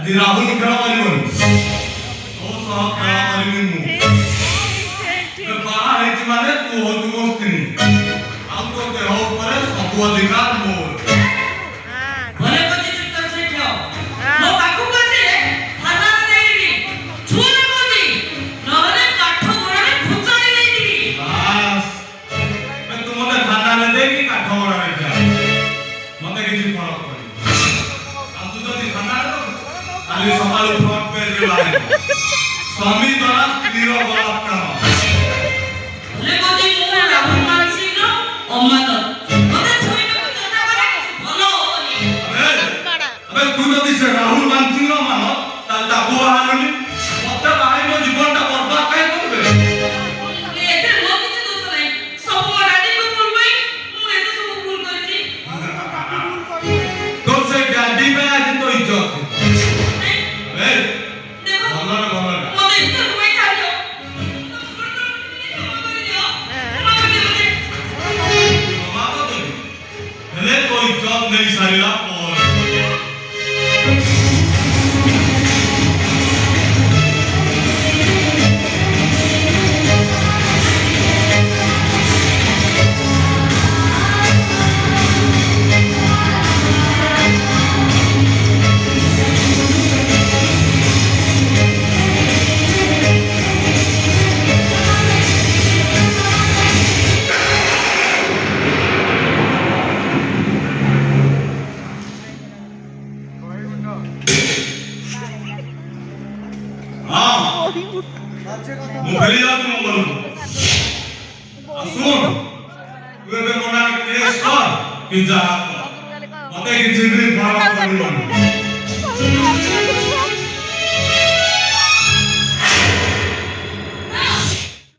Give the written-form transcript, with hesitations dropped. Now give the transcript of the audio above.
Adi Rahul kira kalimun. Oh sah kira kalimunmu. Kepala itu mana tu hotu mostini. Aku ke hau pada sebuah dekar mur. Boleh kau cuci terus kau. Mau aku kasih deh. Tanah ni, cuma kau ni. Nolak kathau orang bukan ni. Bas. Betul mana tanah ni deh ni kathau orang ni. Mata kita farak kali. Aku tu di tanah tu. Ali soal front page lain. Swami द्वारा तीरो बलात् करो. लेकिन मुझे Rahul Mansi no अम्मादत. मगर छोई में कुछ ना करे भलो होनी. अबे तू तो दिसे राहुल मानसी नो मानो ताल ताकू आहानी. मतलब आये मो जीवन टा बर्बाद काहे करबे. ये इधर लोग किसी दोस्त नहीं. सब मराठी को भूल गई. मुझे तो सब भूल गई थी. कौन से डैडी में आज तो इज्जत. नहीं सारीला और मुखरी जाती मंगल सुन वे मना केस कर कि जा मते कि जिंदगी खराब करनी